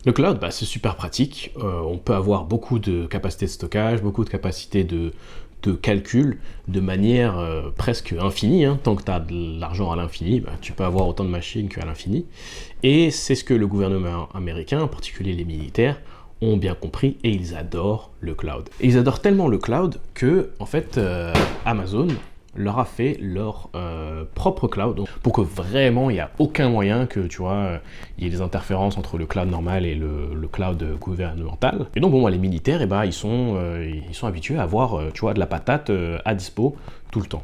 Le cloud, bah, c'est super pratique. On peut avoir beaucoup de capacité de stockage, beaucoup de capacité de calcul de manière presque infinie. Hein. Tant que tu as de l'argent à l'infini, bah, tu peux avoir autant de machines qu'à l'infini. Et c'est ce que le gouvernement américain, en particulier les militaires, ont bien compris et ils adorent le cloud. Et ils adorent tellement le cloud que, en fait, Amazon leur a fait leur propre cloud, pour que vraiment il n'y a aucun moyen que, tu vois, il y ait des interférences entre le cloud normal et le cloud gouvernemental. Et donc, bon, les militaires, eh ben, ils sont habitués à avoir, tu vois, de la patate à dispo tout le temps.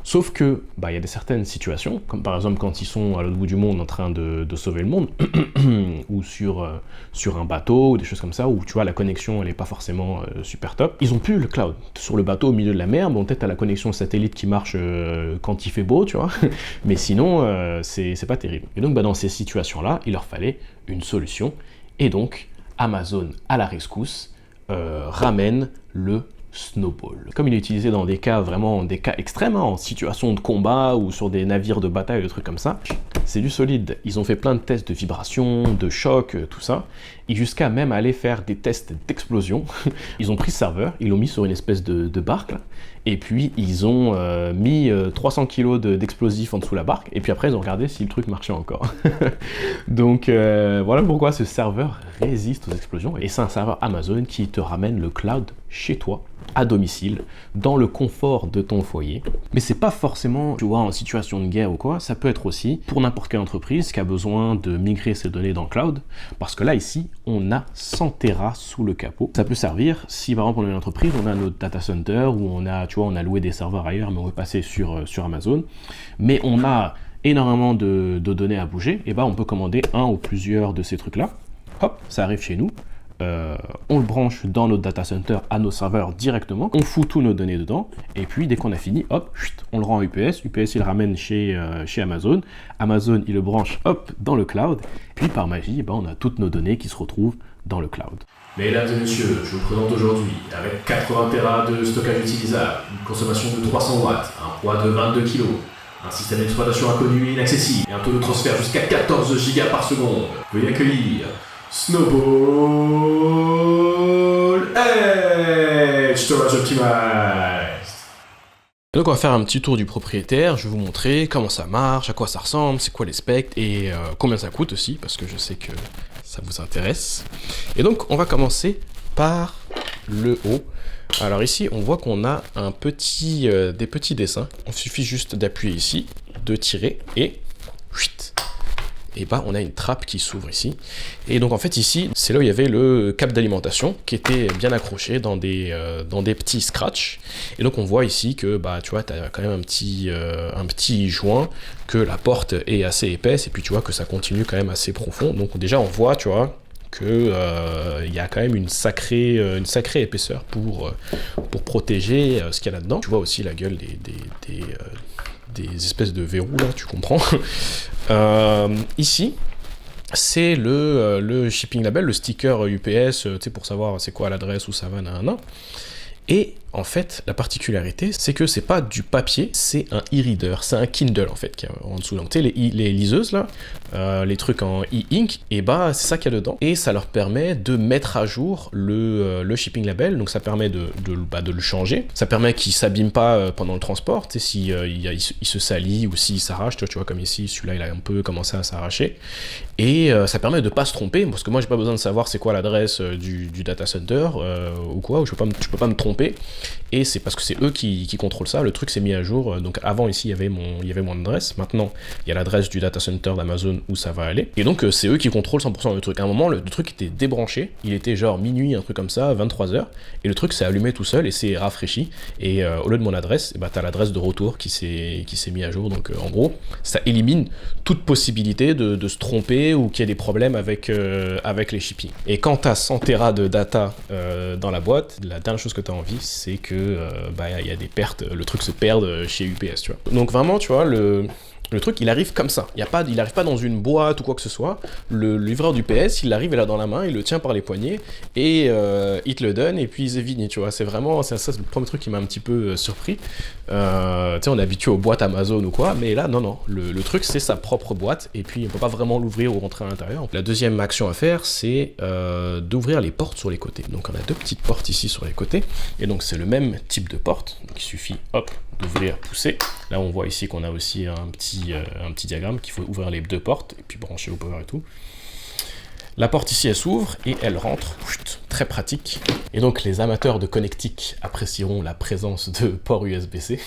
Sauf que, bah, il y a certaines situations, comme par exemple quand ils sont à l'autre bout du monde en train de sauver le monde, ou sur un bateau, ou des choses comme ça, où tu vois la connexion elle est pas forcément super top. Ils ont plus le cloud. Sur le bateau au milieu de la mer, bon peut-être t'as la connexion satellite qui marche quand il fait beau, tu vois, mais sinon c'est pas terrible. Et donc bah, dans ces situations-là, il leur fallait une solution, et donc Amazon à la rescousse ramène le Snowball. Comme il est utilisé dans des cas vraiment extrêmes, hein, en situation de combat ou sur des navires de bataille, des trucs comme ça, c'est du solide. Ils ont fait plein de tests de vibration, de choc, tout ça, et jusqu'à même aller faire des tests d'explosion. Ils ont pris ce serveur, ils l'ont mis sur une espèce de barque, là, et puis ils ont mis 300 kg d'explosifs en dessous de la barque, et puis après ils ont regardé si le truc marchait encore. Donc voilà pourquoi ce serveur résiste aux explosions, et c'est un serveur Amazon qui te ramène le cloud chez toi, à domicile, dans le confort de ton foyer. Mais c'est pas forcément, tu vois, en situation de guerre ou quoi, ça peut être aussi pour n'importe quelle entreprise qui a besoin de migrer ses données dans le cloud, parce que là, ici, on a 100 Tera sous le capot. Ça peut servir si, par exemple, on est une entreprise, on a notre data center, où on a, tu vois, on a loué des serveurs ailleurs, mais on veut passer sur Amazon, mais on a énormément de données à bouger, et ben on peut commander un ou plusieurs de ces trucs-là. Hop, ça arrive chez nous. On le branche dans notre data center à nos serveurs directement, on fout tous nos données dedans, et puis dès qu'on a fini, hop, on le rend à UPS, UPS il le ramène chez Amazon, Amazon il le branche, hop, dans le cloud, puis par magie, on a toutes nos données qui se retrouvent dans le cloud. Mesdames et messieurs, je vous présente aujourd'hui, avec 80 Tera de stockage utilisable, une consommation de 300 watts, un poids de 22 kg, un système d'exploitation inconnu et inaccessible, et un taux de transfert jusqu'à 14 Go par seconde. Veuillez accueillir Snowball Edge Storage Optimized. Donc on va faire un petit tour du propriétaire, je vais vous montrer comment ça marche, à quoi ça ressemble, c'est quoi les specs et combien ça coûte aussi, parce que je sais que ça vous intéresse. Et donc on va commencer par le haut. Alors ici on voit qu'on a des petits dessins, il suffit juste d'appuyer ici, de tirer et bah on a une trappe qui s'ouvre ici. Et donc en fait ici, c'est là où il y avait le câble d'alimentation qui était bien accroché dans des petits scratchs. Et donc on voit ici que bah tu vois, tu as quand même un petit joint, que la porte est assez épaisse et puis tu vois que ça continue quand même assez profond. Donc déjà on voit, tu vois, que il y a quand même une sacrée épaisseur pour protéger ce qu'il y a là-dedans. Tu vois aussi la gueule des espèces de verrous là, tu comprends. Ici, c'est le shipping label, le sticker UPS, tu sais, pour savoir c'est quoi l'adresse, où ça va, nanana. Et en fait, la particularité, c'est que c'est pas du papier, c'est un e-reader, c'est un Kindle en fait qui est en dessous. Donc tu sais, les liseuses là, les trucs en e-ink, et bah c'est ça qu'il y a dedans. Et ça leur permet de mettre à jour le shipping label, donc ça permet de le changer. Ça permet qu'il s'abîme pas pendant le transport, tu sais, si il se salit ou s'il s'arrache, tu vois comme ici, celui-là il a un peu commencé à s'arracher. Et ça permet de pas se tromper, parce que moi j'ai pas besoin de savoir c'est quoi l'adresse du data center ou quoi, ou je peux pas me tromper. Et c'est parce que c'est eux qui contrôlent ça, le truc s'est mis à jour. Donc avant ici il y avait mon adresse, maintenant il y a l'adresse du data center d'Amazon où ça va aller, et donc c'est eux qui contrôlent 100% du truc. À un moment le truc était débranché, il était genre minuit, un truc comme ça, 23h, et le truc s'est allumé tout seul et s'est rafraîchi, et au lieu de mon adresse, bah, t'as l'adresse de retour qui s'est mis à jour. Donc en gros ça élimine toute possibilité de se tromper ou qu'il y ait des problèmes avec les shipping. Et quand t'as 100 Tera de data dans la boîte, la dernière chose que t'as envie, c'est que y a des pertes, le truc se perd chez UPS, tu vois. Donc vraiment, tu vois, Le truc, il arrive comme ça. Il arrive pas dans une boîte ou quoi que ce soit. Le livreur du PS, il arrive, il l'a dans la main, il le tient par les poignets et il te le donne et puis c'est fini, tu vois. C'est vraiment, ça, c'est le premier truc qui m'a un petit peu surpris. Tu sais, on est habitué aux boîtes Amazon ou quoi, mais là, non. Le truc, c'est sa propre boîte et puis on peut pas vraiment l'ouvrir ou rentrer à l'intérieur. La deuxième action à faire, c'est d'ouvrir les portes sur les côtés. Donc on a deux petites portes ici sur les côtés et donc c'est le même type de porte. Donc il suffit, hop, d'ouvrir, pousser. Là, on voit ici qu'on a aussi un petit diagramme qu'il faut ouvrir les deux portes et puis brancher au power et tout. La porte ici, elle s'ouvre et elle rentre. Chut, très pratique. Et donc, les amateurs de connectique apprécieront la présence de port USB-C.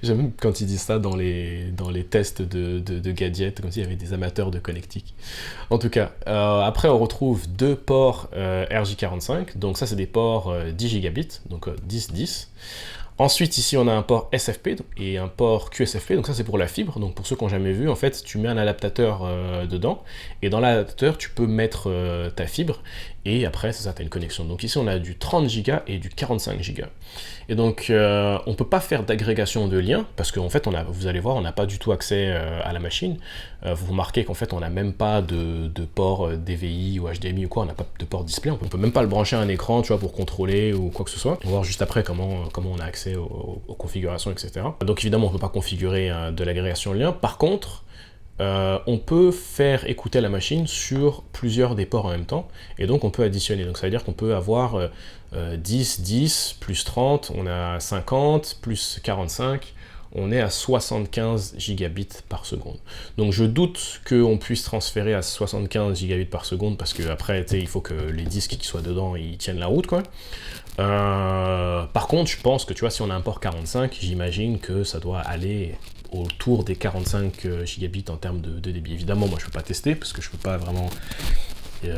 J'aime quand ils disent ça dans les tests de gadgets, comme s'il y avait des amateurs de connectique. En tout cas, après, on retrouve deux ports RJ45. Donc ça, c'est des ports 10 gigabits, donc 10-10. Ensuite, ici, on a un port SFP et un port QSFP, donc ça c'est pour la fibre. Donc pour ceux qui n'ont jamais vu, en fait, tu mets un adaptateur dedans, et dans l'adaptateur, tu peux mettre ta fibre, et après, c'est ça, tu as une connexion. Donc ici, on a du 30 Go et du 45 Go. Et donc, on ne peut pas faire d'agrégation de liens, parce qu'en fait, vous allez voir, on n'a pas du tout accès à la machine. Vous remarquez qu'en fait, on n'a même pas de port DVI ou HDMI ou quoi, on n'a pas de port display, on peut même pas le brancher à un écran, tu vois, pour contrôler ou quoi que ce soit. On va voir juste après comment on a accès aux configurations, etc. Donc évidemment, on ne peut pas configurer de l'agrégation de liens. Par contre, on peut faire écouter la machine sur plusieurs des ports en même temps, et donc on peut additionner. Donc ça veut dire qu'on peut avoir 10, 10, plus 30, on a 50, plus 45, on est à 75 gigabits par seconde. Donc je doute qu'on puisse transférer à 75 gigabits par seconde, parce que après, il faut que les disques qui soient dedans, ils tiennent la route, quoi. Par contre, je pense que, tu vois, si on a un port 45, j'imagine que ça doit aller autour des 45 gigabits en termes de débit. Évidemment, moi, je peux pas tester, parce que je peux pas vraiment...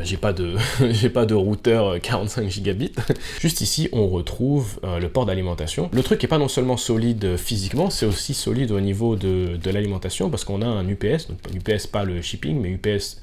j'ai pas de routeur 45 gigabits. Juste ici, on retrouve le port d'alimentation. Le truc est pas non seulement solide physiquement, c'est aussi solide au niveau de l'alimentation, parce qu'on a un UPS, donc UPS pas le shipping, mais UPS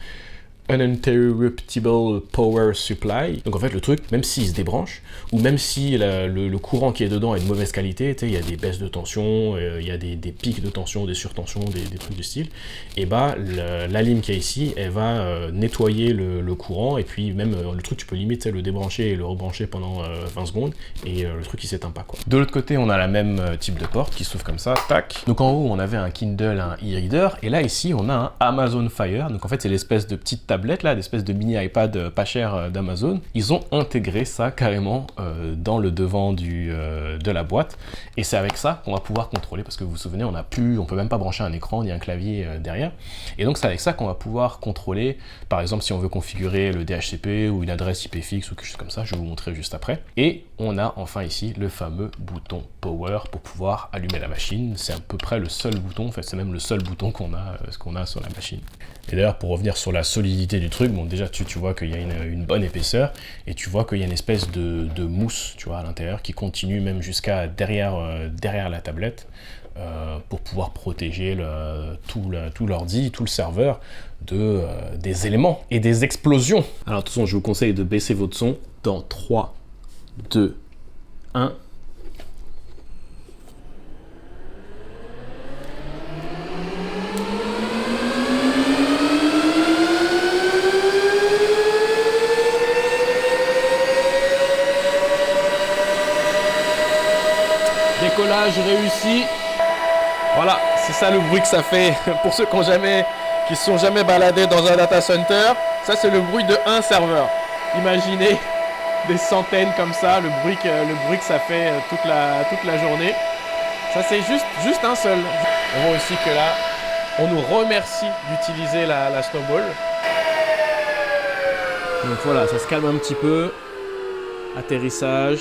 Uninterruptible Power Supply. Donc en fait, le truc, même s'il se débranche, ou même si le courant qui est dedans est de mauvaise qualité, il y a des baisses de tension, il y a des pics de tension, des surtensions, des trucs du style, et bah la lime qu'il y a ici, elle va nettoyer le courant, et puis même le truc, tu peux limite le débrancher et le rebrancher pendant 20 secondes, et le truc il s'éteint pas, quoi. De l'autre côté, on a la même type de porte qui s'ouvre comme ça, tac. Donc en haut, on avait un Kindle, un e-reader, et là ici, on a un Amazon Fire. Donc en fait, c'est l'espèce de petite tablette là, d'espèce de mini iPad pas cher d'Amazon. Ils ont intégré ça carrément dans le devant de la boîte, et c'est avec ça qu'on va pouvoir contrôler, parce que vous vous souvenez, on peut même pas brancher un écran ni un clavier derrière, et donc c'est avec ça qu'on va pouvoir contrôler, par exemple si on veut configurer le DHCP ou une adresse IP fixe ou quelque chose comme ça. Je vais vous montrer juste après. Et on a enfin ici le fameux bouton Power pour pouvoir allumer la machine. C'est à peu près le seul bouton, en fait c'est même le seul bouton qu'on a sur la machine. Et d'ailleurs, pour revenir sur la solidité du truc, bon déjà tu vois qu'il y a une bonne épaisseur, et tu vois qu'il y a une espèce de mousse, tu vois, à l'intérieur, qui continue même jusqu'à derrière la tablette, pour pouvoir protéger tout l'ordi, tout le serveur des éléments et des explosions. Alors de toute façon, je vous conseille de baisser votre son dans 3, 2, 1... Décollage réussi. Voilà, c'est ça le bruit que ça fait. Pour ceux qui ne sont jamais baladés dans un data center, ça c'est le bruit de un serveur. Imaginez des centaines comme ça, le bruit que ça fait toute la journée. Ça c'est juste un seul. On voit aussi que là, on nous remercie d'utiliser la Snowball. Donc voilà, ça se calme un petit peu. Atterrissage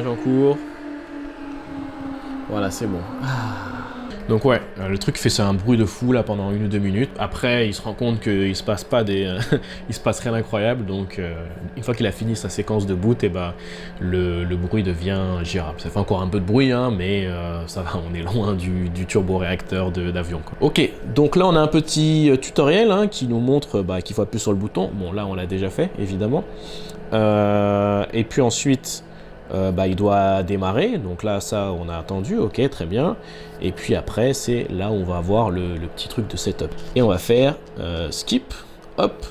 en cours. Voilà, c'est bon. Donc ouais, le truc fait ça un bruit de fou là pendant 1 ou 2 minutes. Après, il se rend compte qu'il se passe pas il se passe rien d'incroyable. Donc une fois qu'il a fini sa séquence de boot, et bah le bruit devient gérable. Ça fait encore un peu de bruit, hein, mais ça va, on est loin du turboréacteur d'avion. Ok, donc là on a un petit tutoriel qui nous montre qu'il faut appuyer sur le bouton. Bon là on l'a déjà fait évidemment. Et puis ensuite, il doit démarrer. Donc là, ça, on a attendu, ok, très bien. Et puis après, c'est là où on va avoir le petit truc de setup. Et on va faire skip, hop.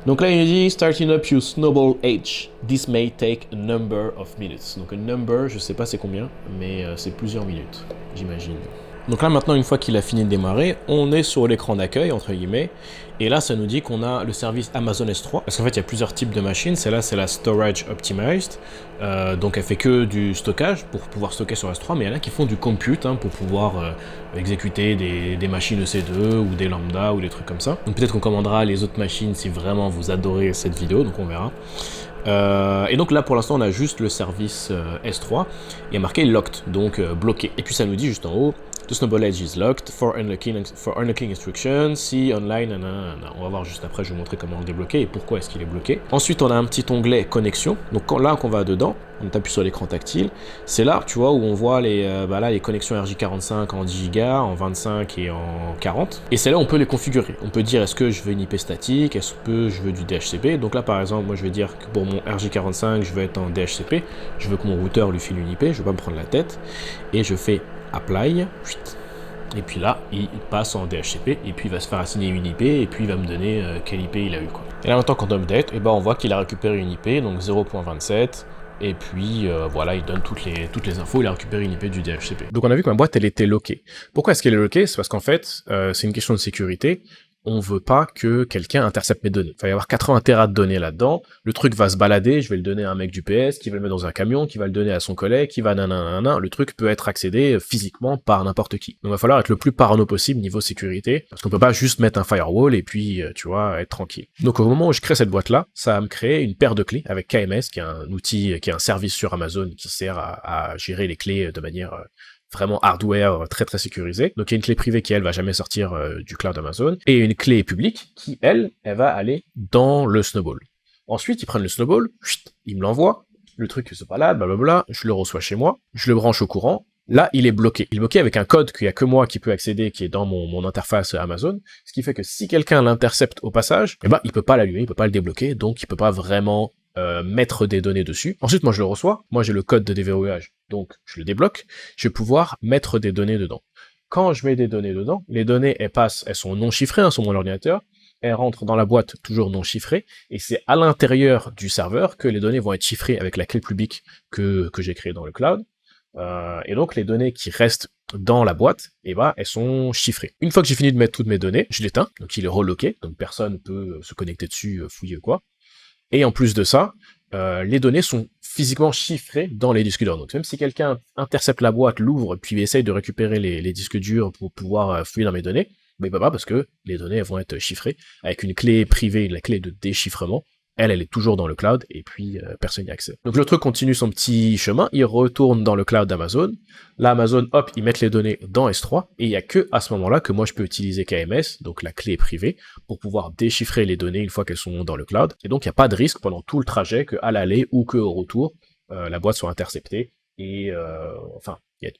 Donc là, il nous dit starting up your snowball H. This may take a number of minutes. Donc un number, je sais pas c'est combien, mais c'est plusieurs minutes, j'imagine. Donc là, maintenant, une fois qu'il a fini de démarrer, on est sur l'écran d'accueil, entre guillemets, et là, ça nous dit qu'on a le service Amazon S3, parce qu'en fait, il y a plusieurs types de machines. Celle-là, c'est la Storage Optimized, donc elle fait que du stockage, pour pouvoir stocker sur S3, mais il y en a qui font du compute, pour pouvoir exécuter des machines EC2, ou des lambda, ou des trucs comme ça. Donc peut-être qu'on commandera les autres machines si vraiment vous adorez cette vidéo, donc on verra. Et donc là pour l'instant on a juste le service S3, il y a marqué locked, donc bloqué, et puis ça nous dit juste en haut the snowball edge is locked for unlocking instructions, see online, nanana. On va voir juste après, je vais vous montrer comment le débloquer et pourquoi est-ce qu'il est bloqué. Ensuite on a un petit onglet connexion, donc là qu'on va dedans, on appuie sur l'écran tactile, c'est là tu vois où on voit les connexions RJ45 en 10 Go, en 25 et en 40, et c'est là on peut les configurer, on peut dire est-ce que je veux une IP statique, est-ce que je veux du DHCP. Donc là par exemple moi je vais dire que pour mon RJ45 je veux être en DHCP, je veux que mon routeur lui file une IP, je veux pas me prendre la tête, et je fais apply, et puis là il passe en DHCP, et puis il va se faire assigner une IP, et puis il va me donner quelle IP il a eu quoi. Et là maintenant quand on update, on voit qu'il a récupéré une IP, donc 0.27, et puis voilà, il donne toutes les infos, il a récupéré une IP du DHCP. Donc on a vu que ma boîte elle était lockée. Pourquoi est-ce qu'elle est lockée? C'est parce qu'en fait c'est une question de sécurité. On veut pas que quelqu'un intercepte mes données. Il va y avoir 80 Tera de données là-dedans, le truc va se balader, je vais le donner à un mec du PS, qui va le mettre dans un camion, qui va le donner à son collègue, qui va nanana, le truc peut être accédé physiquement par n'importe qui. Donc il va falloir être le plus parano possible niveau sécurité, parce qu'on peut pas juste mettre un firewall et puis, tu vois, être tranquille. Donc au moment où je crée cette boîte-là, ça va me créer une paire de clés avec KMS, qui est un outil, qui est un service sur Amazon qui sert à gérer les clés de manière vraiment hardware très très sécurisé. Donc il y a une clé privée qui elle va jamais sortir du cloud Amazon, et une clé publique qui elle va aller dans le Snowball. Ensuite ils prennent le Snowball, ils me l'envoient, le truc se balade, blablabla, je le reçois chez moi, je le branche au courant. Là, il est bloqué. Il est bloqué avec un code qu'il n'y a que moi qui peut accéder, qui est dans mon interface Amazon, ce qui fait que si quelqu'un l'intercepte au passage, il peut pas l'allumer, il peut pas le débloquer, donc il peut pas vraiment mettre des données dessus. Ensuite, moi je le reçois, moi j'ai le code de déverrouillage, donc je le débloque, je vais pouvoir mettre des données dedans. Quand je mets des données dedans, les données elles sont non chiffrées sur mon ordinateur, elles rentrent dans la boîte toujours non chiffrée, et c'est à l'intérieur du serveur que les données vont être chiffrées avec la clé publique que j'ai créée dans le cloud. Et donc les données qui restent dans la boîte, elles sont chiffrées. Une fois que j'ai fini de mettre toutes mes données, je l'éteins, donc il est reloqué, donc personne ne peut se connecter dessus, fouiller quoi. Et en plus de ça, les données sont physiquement chiffrées dans les disques durs. Donc même si quelqu'un intercepte la boîte, l'ouvre, puis essaye de récupérer les disques durs pour pouvoir fouiller dans mes données, il peut pas parce que les données vont être chiffrées avec une clé privée, la clé de déchiffrement. Elle est toujours dans le cloud, et puis personne n'y a accès. Donc le truc continue son petit chemin, il retourne dans le cloud d'Amazon. Là, Amazon, hop, ils mettent les données dans S3, et il n'y a que à ce moment-là que moi je peux utiliser KMS, donc la clé privée, pour pouvoir déchiffrer les données une fois qu'elles sont dans le cloud. Et donc il n'y a pas de risque pendant tout le trajet qu'à l'aller ou qu'au retour, la boîte soit interceptée. Et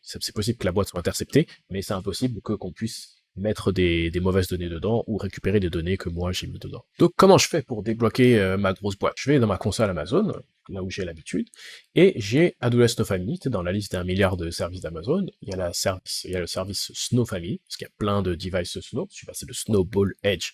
c'est possible que la boîte soit interceptée, mais c'est impossible qu'on puisse mettre des mauvaises données dedans ou récupérer des données que moi j'ai mis dedans. Donc comment je fais pour débloquer ma grosse boîte? Je vais dans ma console Amazon, là où j'ai l'habitude, et j'ai AWS Snow Family, dans la liste d'1 milliard de services d'Amazon, il y a le service Snow Family, parce qu'il y a plein de devices Snow, celui-là c'est le Snowball Edge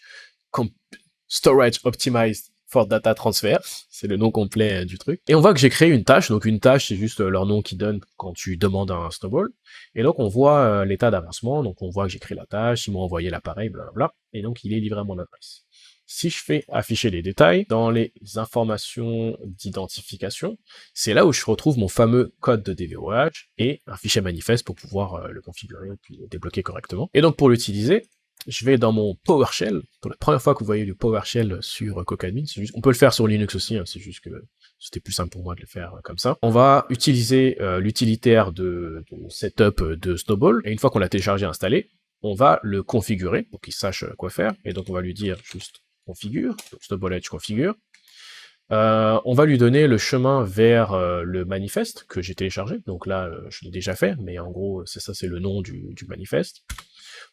Storage Optimized for Data Transfer, c'est le nom complet du truc. Et on voit que j'ai créé une tâche, donc une tâche c'est juste leur nom qu'ils donnent quand tu demandes un Snowball, et donc on voit l'état d'avancement, donc on voit que j'ai créé la tâche, ils m'ont envoyé l'appareil, blablabla, et donc il est livré à mon adresse. Si je fais afficher les détails, dans les informations d'identification, c'est là où je retrouve mon fameux code de déverrouillage et un fichier manifeste pour pouvoir le configurer et puis le débloquer correctement. Et donc pour l'utiliser, je vais dans mon PowerShell. Pour la première fois que vous voyez du PowerShell sur CocoAdmin, on peut le faire sur Linux aussi, c'est juste que c'était plus simple pour moi de le faire comme ça. On va utiliser l'utilitaire de setup de Snowball, et une fois qu'on l'a téléchargé et installé, on va le configurer pour qu'il sache quoi faire, et donc on va lui dire juste configure, donc Snowball Edge configure. On va lui donner le chemin vers le manifeste que j'ai téléchargé, donc là je l'ai déjà fait, mais en gros c'est le nom du manifeste.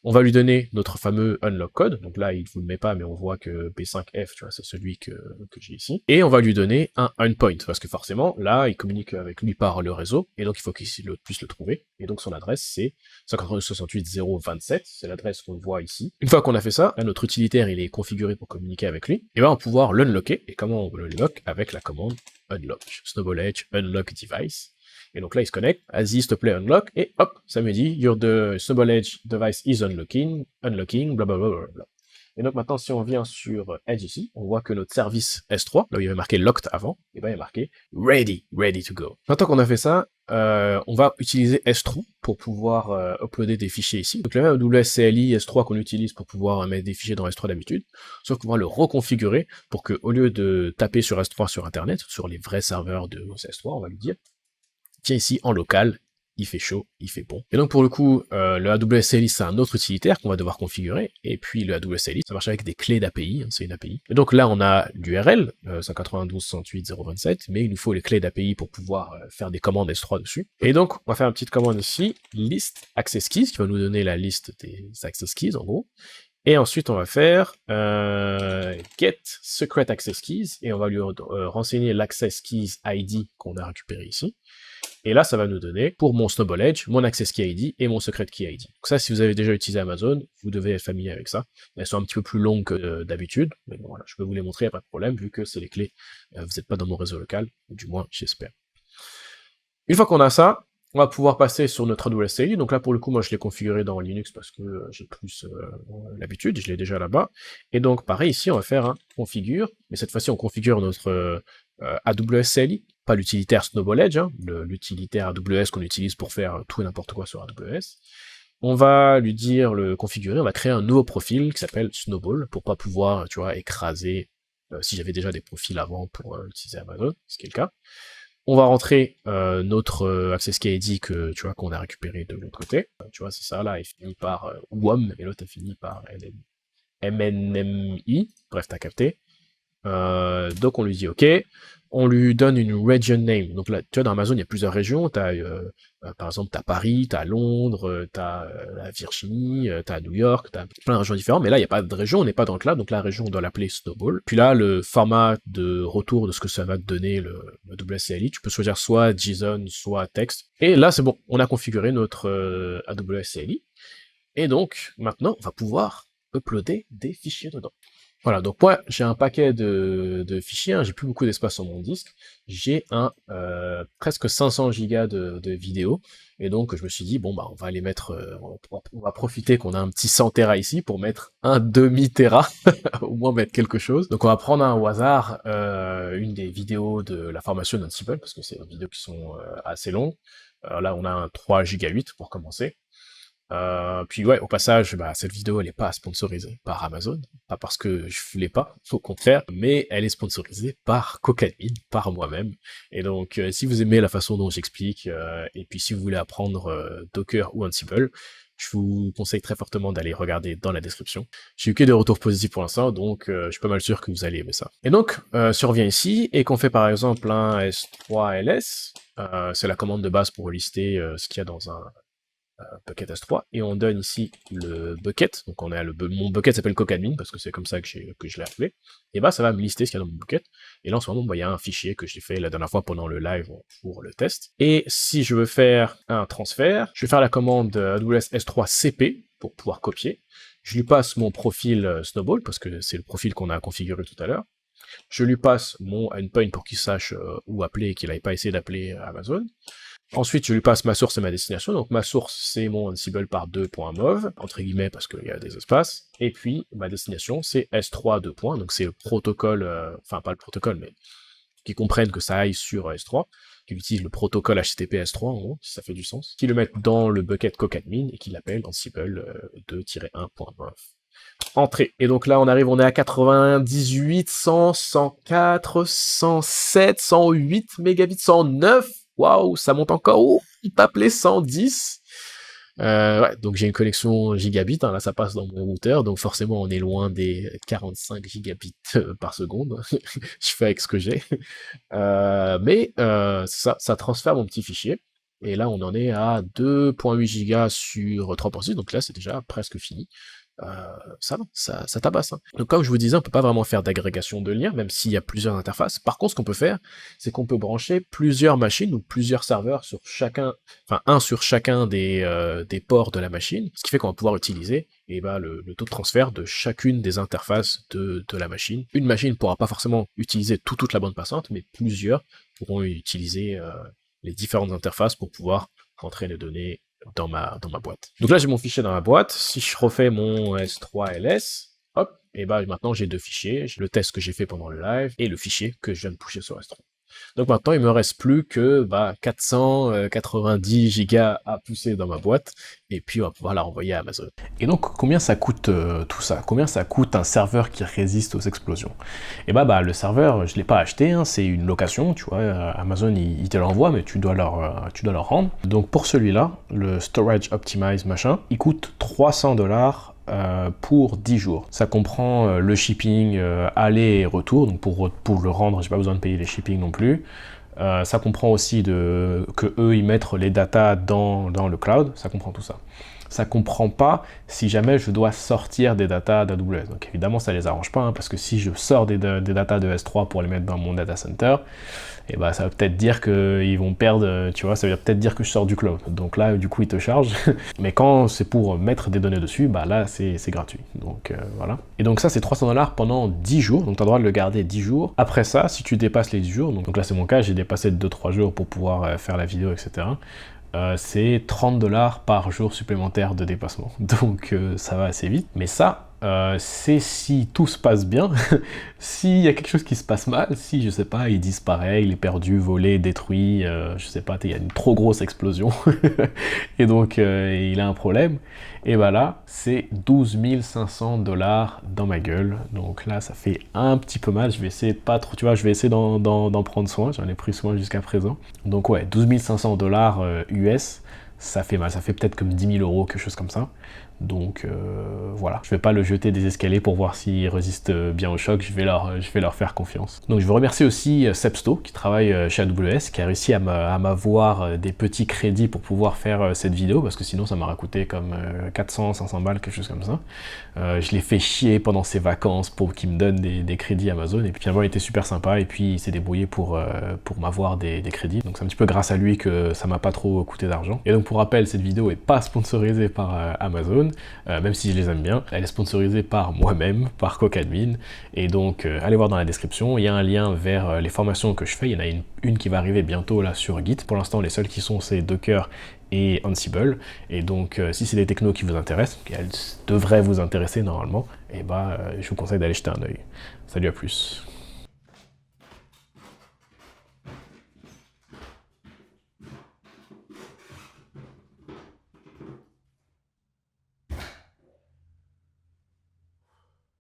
On va lui donner notre fameux unlock code. Donc là, il ne vous le met pas, mais on voit que B5F, tu vois, c'est celui que j'ai ici. Et on va lui donner un endpoint, parce que forcément, là, il communique avec lui par le réseau, et donc il faut qu'il puisse le trouver. Et donc son adresse, c'est 192.168.0.27, c'est l'adresse qu'on voit ici. Une fois qu'on a fait ça, là, notre utilitaire, il est configuré pour communiquer avec lui, et ben, on va pouvoir l'unlocker. Et comment on l'unlock? Avec la commande unlock, Snowball Edge unlock device. Et donc là, il se connecte, vas-y, s'il te plaît, unlock, et hop, ça me dit, the Snowball Edge device is unlocking, blablabla. Et donc maintenant, si on vient sur Edge ici, on voit que notre service S3, là où il y avait marqué locked avant, et ben il y a marqué ready to go. Maintenant qu'on a fait ça, on va utiliser S3 pour pouvoir uploader des fichiers ici. Donc le même WSCLI S3 qu'on utilise pour pouvoir mettre des fichiers dans S3 d'habitude, sauf qu'on va le reconfigurer pour que, au lieu de taper sur S3 sur Internet, sur les vrais serveurs de S3, on va lui dire, tiens ici en local, il fait chaud, il fait bon. Et donc pour le coup, le AWS CLI c'est un autre utilitaire qu'on va devoir configurer, et puis le AWS CLI, ça marche avec des clés d'API, hein, c'est une API. Et donc là on a l'URL, 192.168.0.27, mais il nous faut les clés d'API pour pouvoir faire des commandes S3 dessus. Et donc on va faire une petite commande ici, list access keys, qui va nous donner la liste des access keys en gros. Et ensuite, on va faire get secret access keys, et on va lui renseigner l'access keys ID qu'on a récupéré ici. Et là, ça va nous donner, pour mon Snowball Edge, mon access key ID et mon secret key ID. Donc ça, si vous avez déjà utilisé Amazon, vous devez être familier avec ça. Elles sont un petit peu plus longues que d'habitude, mais bon, voilà, je peux vous les montrer, il n'y a pas de problème, vu que c'est les clés. Vous n'êtes pas dans mon réseau local, du moins, j'espère. Une fois qu'on a ça, on va pouvoir passer sur notre AWS CLI. Donc là, pour le coup, moi, je l'ai configuré dans Linux parce que j'ai plus l'habitude, je l'ai déjà là-bas. Et donc, pareil, ici, on va faire un configure, mais cette fois-ci, on configure notre AWS CLI, pas l'utilitaire Snowball Edge, hein, l'utilitaire AWS qu'on utilise pour faire tout et n'importe quoi sur AWS. On va lui dire le configurer, on va créer un nouveau profil qui s'appelle Snowball, pour pas pouvoir, tu vois, écraser, si j'avais déjà des profils avant pour utiliser Amazon, ce qui est le cas. On va rentrer notre access key ID que tu vois qu'on a récupéré de l'autre côté. Tu vois, c'est ça, là, il finit par WOM, et l'autre a fini par MNMI. Bref, t'as capté. Donc on lui dit OK, on lui donne une region name. Donc là, tu vois, dans Amazon, il y a plusieurs régions. T'as, par exemple, t'as Paris, t'as Londres, t'as la Virginie, t'as New York, t'as plein de régions différentes. Mais là, il n'y a pas de région, on n'est pas dans le cloud. Donc la région, on doit l'appeler Snowball. Puis là, le format de retour de ce que ça va te donner, le WSCLI, tu peux choisir soit JSON, soit texte. Et là, c'est bon, on a configuré notre AWS CLI. Et donc, maintenant, on va pouvoir uploader des fichiers dedans. Voilà, donc moi j'ai un paquet de fichiers, hein, j'ai plus beaucoup d'espace sur mon disque, j'ai presque 500 gigas de vidéos, et donc je me suis dit, bon bah on va les mettre, on va profiter qu'on a un petit 100 Tera ici pour mettre un demi-Tera, au moins mettre quelque chose. Donc on va prendre au hasard une des vidéos de la formation d'Ansible, parce que c'est des vidéos qui sont assez longues. Là on a un 3 Go 8 pour commencer. Puis ouais, au passage, bah, cette vidéo elle est pas sponsorisée par Amazon, pas parce que je voulais pas, au contraire, mais elle est sponsorisée par Cocadmin, par moi-même. Et donc, si vous aimez la façon dont j'explique, et puis si vous voulez apprendre Docker ou Ansible, je vous conseille très fortement d'aller regarder dans la description. J'ai eu que des retours positifs pour l'instant, donc je suis pas mal sûr que vous allez aimer ça. Et donc, si on revient ici, et qu'on fait par exemple un S3ls, c'est la commande de base pour lister ce qu'il y a dans un bucket S3, et on donne ici le bucket, donc on a mon bucket s'appelle Cocadmin, parce que c'est comme ça que je l'ai appelé, et bah ça va me lister ce qu'il y a dans mon bucket, et là en ce moment, bah, il y a un fichier que j'ai fait la dernière fois pendant le live pour le test, et si je veux faire un transfert, je vais faire la commande AWS S3 CP, pour pouvoir copier, je lui passe mon profil Snowball, parce que c'est le profil qu'on a configuré tout à l'heure, je lui passe mon endpoint pour qu'il sache où appeler, et qu'il n'aille pas essayé d'appeler Amazon. Ensuite, je lui passe ma source et ma destination. Donc ma source, c'est mon Ansible par 2.mov, entre guillemets, parce qu'il y a des espaces. Et puis, ma destination, c'est S3 2. Donc c'est le protocole, enfin pas le protocole, mais qui comprennent que ça aille sur S3, qui utilise le protocole HTTP S3, en gros, si ça fait du sens, qui le mettent dans le bucket Cocadmin et qui l'appelle Ansible 2-1.mov. Entrée. Et donc là, on est à 98, 100, 104, 107, 108 mégabits, 109. Waouh, ça monte encore. Oh, il t'appelait 110. Ouais, donc j'ai une connexion gigabit, hein, là ça passe dans mon routeur, donc forcément on est loin des 45 gigabits par seconde. Je fais avec ce que j'ai. Mais ça transfère mon petit fichier. Et là, on en est à 2.8 gigas sur 3.6, donc là, c'est déjà presque fini. Ça va, ça tabasse. Hein. Donc comme je vous disais, on peut pas vraiment faire d'agrégation de liens, même s'il y a plusieurs interfaces. Par contre, ce qu'on peut faire, c'est qu'on peut brancher plusieurs machines ou plusieurs serveurs sur chacun, enfin un sur chacun des ports de la machine, ce qui fait qu'on va pouvoir utiliser le taux de transfert de chacune des interfaces de la machine. Une machine ne pourra pas forcément utiliser toute la bande passante, mais plusieurs pourront utiliser les différentes interfaces pour pouvoir rentrer les données dans ma boîte. Donc là, j'ai mon fichier dans ma boîte. Si je refais mon S3LS, hop, et maintenant j'ai deux fichiers. J'ai le test que j'ai fait pendant le live et le fichier que je viens de pusher sur S3. Donc maintenant, il me reste plus que 490 gigas à pousser dans ma boîte, et puis on va pouvoir la renvoyer à Amazon. Et donc, combien ça coûte tout ça? Combien ça coûte un serveur qui résiste aux explosions? Et le serveur, je l'ai pas acheté, hein, c'est une location, tu vois, Amazon, il te l'envoie, mais tu dois leur rendre. Donc pour celui-là, le Storage Optimize machin, il coûte 300$ pour 10 jours. Ça comprend le shipping aller et retour, donc pour le rendre, j'ai pas besoin de payer les shipping non plus. Ça comprend aussi que eux ils mettent les datas dans le cloud, ça comprend tout ça. Ça comprend pas si jamais je dois sortir des datas d'AWS. Donc évidemment ça les arrange pas, hein, parce que si je sors des datas de S3 pour les mettre dans mon data center, ça va peut-être dire qu'ils vont perdre, tu vois, ça veut peut-être dire que je sors du cloud. Donc là, du coup, ils te chargent. Mais quand c'est pour mettre des données dessus, là, c'est gratuit. Donc voilà. Et donc ça, c'est 300$ pendant 10 jours. Donc tu as le droit de le garder 10 jours. Après ça, si tu dépasses les 10 jours, donc là, c'est mon cas, j'ai dépassé de 2-3 jours pour pouvoir faire la vidéo, etc. C'est 30$ par jour supplémentaire de dépassement. Donc ça va assez vite. Mais ça, c'est si tout se passe bien. S'il y a quelque chose qui se passe mal, si je sais pas, il disparaît, il est perdu, volé, détruit, je sais pas, il y a une trop grosse explosion et donc il a un problème, et là c'est 12 500$ dans ma gueule. Donc là ça fait un petit peu mal, je vais essayer de pas trop, tu vois, je vais essayer d'en prendre soin, j'en ai pris soin jusqu'à présent. Donc ouais, 12 500$ US, ça fait mal, ça fait peut-être comme 10 000 €, quelque chose comme ça. Donc voilà, je vais pas le jeter des escaliers pour voir s'il résiste bien au choc, je vais leur faire confiance. Donc je veux remercier aussi Sebsto qui travaille chez AWS, qui a réussi à m'avoir des petits crédits pour pouvoir faire cette vidéo, parce que sinon ça m'aurait coûté comme 400-500 balles, quelque chose comme ça. Je l'ai fait chier pendant ses vacances pour qu'il me donne des crédits Amazon, et puis finalement il était super sympa, et puis il s'est débrouillé pour m'avoir des crédits. Donc c'est un petit peu grâce à lui que ça m'a pas trop coûté d'argent. Et donc pour rappel, cette vidéo est pas sponsorisée par Amazon, même si je les aime bien. Elle est sponsorisée par moi-même, par Cocadmin, et donc allez voir dans la description, il y a un lien vers les formations que je fais. Il y en a une qui va arriver bientôt là sur Git. Pour l'instant, les seules qui sont, c'est Docker et Ansible, et donc si c'est des technos qui vous intéressent, et elles devraient vous intéresser normalement, je vous conseille d'aller jeter un œil. Salut, à plus.